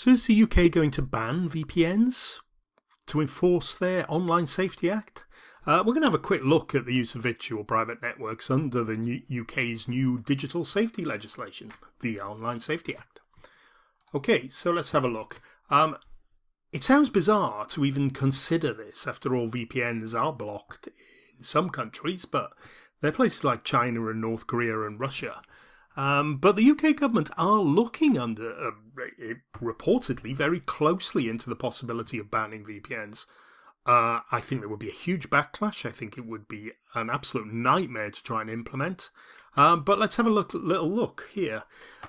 So is the UK going to ban VPNs to enforce their Online Safety Act? We're going to have a quick look at the use of virtual private networks under the UK's new digital safety legislation, the Online Safety Act. Okay, so let's have a look. It sounds bizarre to even consider this. After all, VPNs are blocked in some countries, but they're places like China and North Korea and Russia. But the UK government are looking reportedly very closely into the possibility of banning VPNs. I think there would be a huge backlash. I think it would be an absolute nightmare to try and implement. But let's have a little look here.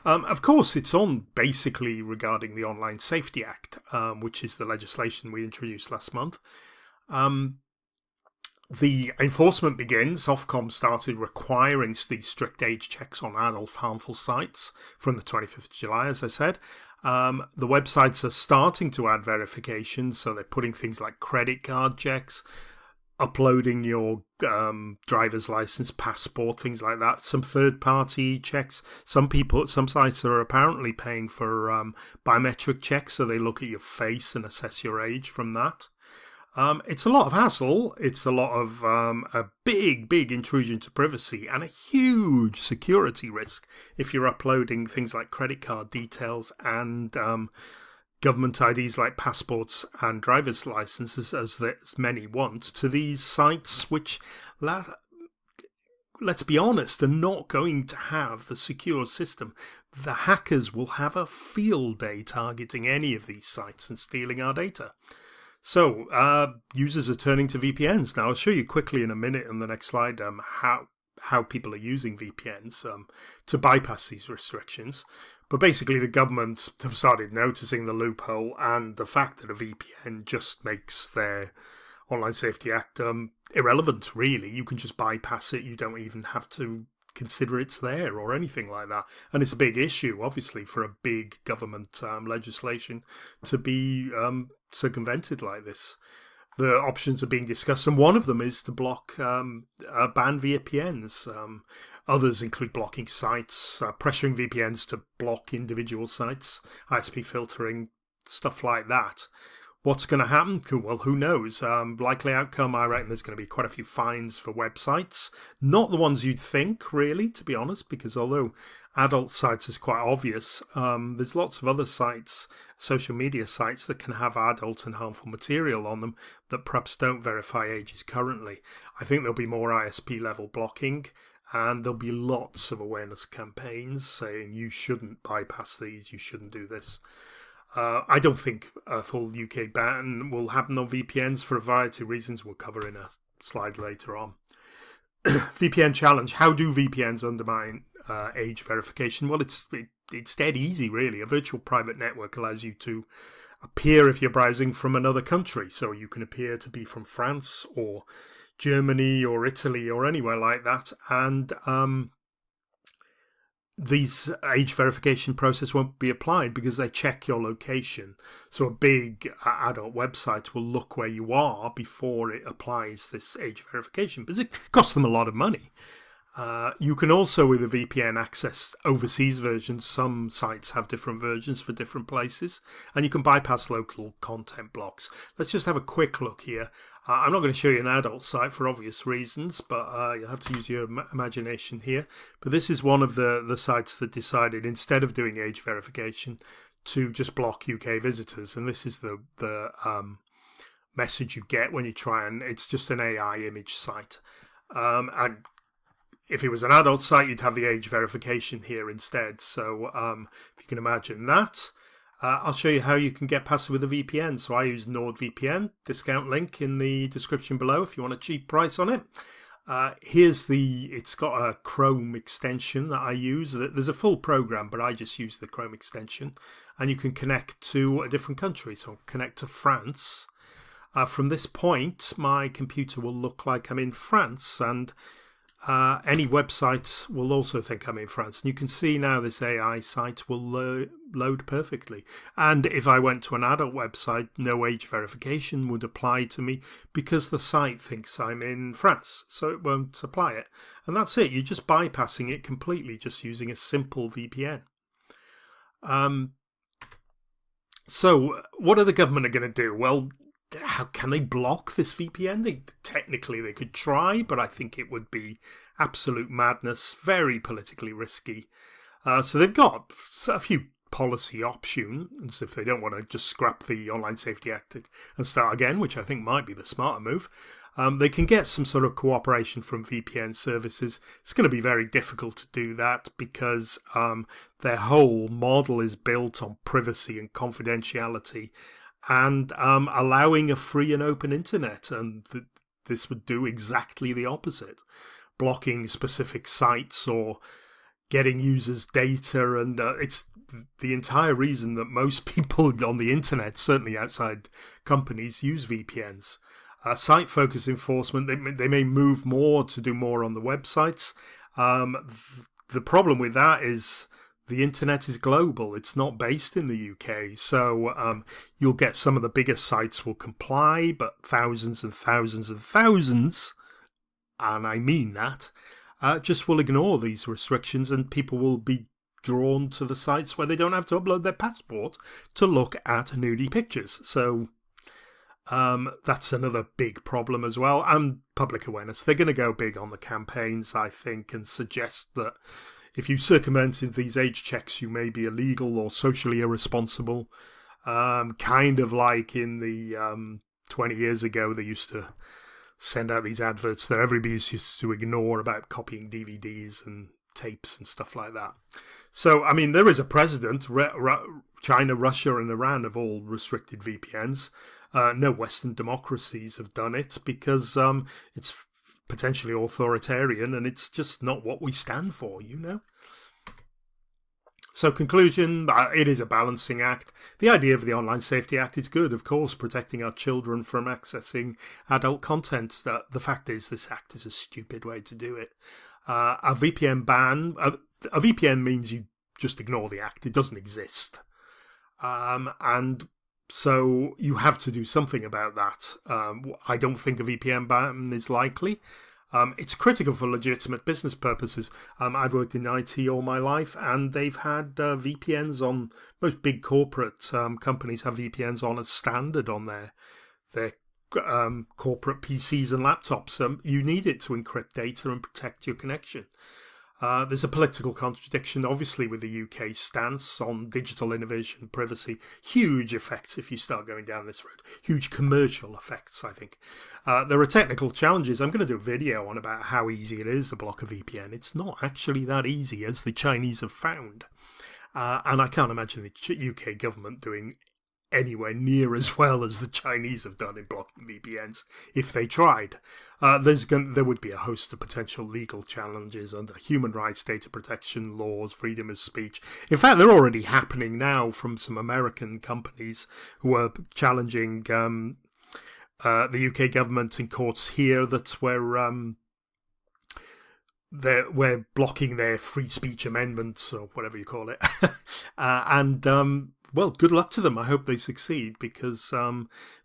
Of course, it's on basically regarding the Online Safety Act, which is the legislation we introduced last month. The enforcement begins. Ofcom started requiring these strict age checks on adult harmful sites from the 25th of July, as I said. The websites are starting to add verification, so they're putting things like credit card checks, uploading your driver's license, passport, things like that. Some third-party checks. Some sites are apparently paying for biometric checks, so they look at your face and assess your age from that. It's a lot of hassle. It's a lot of a big intrusion to privacy and a huge security risk if you're uploading things like credit card details and government IDs like passports and driver's licenses, as many want, to these sites which, let's be honest, are not going to have the secure system. The hackers will have a field day targeting any of these sites and stealing our data. So, users are turning to VPNs. Now, I'll show you quickly in a minute on the next slide how people are using VPNs to bypass these restrictions. But basically, the government have started noticing the loophole and the fact that a VPN just makes their Online Safety Act irrelevant, really. You can just bypass it. You don't even have to consider it's there or anything like that. And it's a big issue, obviously, for a big government legislation to be circumvented like this. The options are being discussed, and one of them is to ban VPNs. Others include blocking sites, pressuring VPNs to block individual sites, ISP filtering, stuff like that. What's going to happen? Well, who knows? Likely outcome, I reckon there's going to be quite a few fines for websites. Not the ones you'd think, really, to be honest, because although adult sites is quite obvious, there's lots of other sites, social media sites, that can have adult and harmful material on them that perhaps don't verify ages currently. I think there'll be more ISP level blocking, and there'll be lots of awareness campaigns saying you shouldn't bypass these, you shouldn't do this. I don't think a full UK ban will happen on VPNs for a variety of reasons we'll cover in a slide later on. VPN challenge. How do VPNs undermine age verification? Well, it's dead easy, really. A virtual private network allows you to appear if you're browsing from another country. So you can appear to be from France or Germany or Italy or anywhere like that. And these age verification process won't be applied because they check your location. So a big adult website will look where you are before it applies this age verification, because it costs them a lot of money. You can also, with a VPN, access overseas versions. Some sites have different versions for different places, and you can bypass local content blocks. Let's just have a quick look here. I'm not going to show you an adult site for obvious reasons, but you'll have to use your imagination here. But this is one of the sites that decided, instead of doing age verification, to just block UK visitors. And this is the message you get when you try, and it's just an AI image site. And if it was an adult site, you'd have the age verification here instead. So if you can imagine that. I'll show you how you can get past it with a VPN. So I use NordVPN, discount link in the description below if you want a cheap price on it. It's got a Chrome extension that I use. There's a full program, but I just use the Chrome extension. And you can connect to a different country. So I'll connect to France. From this point, my computer will look like I'm in France, and any website will also think I'm in France. And you can see now this AI site will load perfectly. And if I went to an adult website, no age verification would apply to me because the site thinks I'm in France. So it won't apply it. And that's it. You're just bypassing it completely, just using a simple VPN. So what are the government are going to do? Well, how can they block this VPN? Technically they could try, but I think it would be absolute madness, very politically risky. So they've got a few policy options if they don't want to just scrap the Online Safety Act and start again, which I think might be the smarter move. They can get some sort of cooperation from VPN services. It's going to be very difficult to do that because their whole model is built on privacy and confidentiality and allowing a free and open internet. And this would do exactly the opposite, blocking specific sites or getting users' data. And it's the entire reason that most people on the internet, certainly outside companies, use VPNs. Site-focused enforcement, they may move more to do more on the websites. The problem with that is the internet is global. It's not based in the UK. So you'll get some of the biggest sites will comply, but thousands and thousands and thousands, and I mean that, just will ignore these restrictions, and people will be drawn to the sites where they don't have to upload their passport to look at nudie pictures. So that's another big problem as well. And public awareness. They're going to go big on the campaigns, I think, and suggest that if you circumvented these age checks, you may be illegal or socially irresponsible. Kind of like in the 20 years ago, they used to send out these adverts that everybody used to ignore about copying DVDs and tapes and stuff like that. So, I mean, there is a precedent. China, Russia, and Iran have all restricted VPNs. No Western democracies have done it because it's potentially authoritarian and it's just not what we stand for, you know? So conclusion, it is a balancing act. The idea of the Online Safety Act is good, of course, protecting our children from accessing adult content. The fact is this act is a stupid way to do it. A VPN ban, a VPN means you just ignore the act. It doesn't exist. And so you have to do something about that. I don't think a VPN ban is likely. It's critical for legitimate business purposes. I've worked in IT all my life, and they've had VPNs on. Most big corporate companies have VPNs on as standard on their corporate PCs and laptops. You need it to encrypt data and protect your connection. There's a political contradiction, obviously, with the UK stance on digital innovation and privacy. Huge effects if you start going down this road. Huge commercial effects, I think. There are technical challenges. I'm going to do a video on about how easy it is to block a VPN. It's not actually that easy, as the Chinese have found. And I can't imagine the UK government doing anywhere near as well as the Chinese have done in blocking VPNs if they tried. There would be a host of potential legal challenges under human rights, data protection laws, freedom of speech. In fact, they're already happening now from some American companies who are challenging the UK government in courts here that we're blocking their free speech amendments or whatever you call it. Well, good luck to them. I hope they succeed because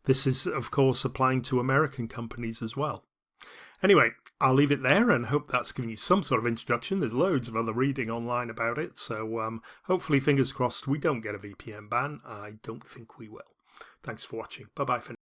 this is, of course, applying to American companies as well. Anyway, I'll leave it there and hope that's given you some sort of introduction. There's loads of other reading online about it. So hopefully, fingers crossed, we don't get a VPN ban. I don't think we will. Thanks for watching. Bye-bye for now.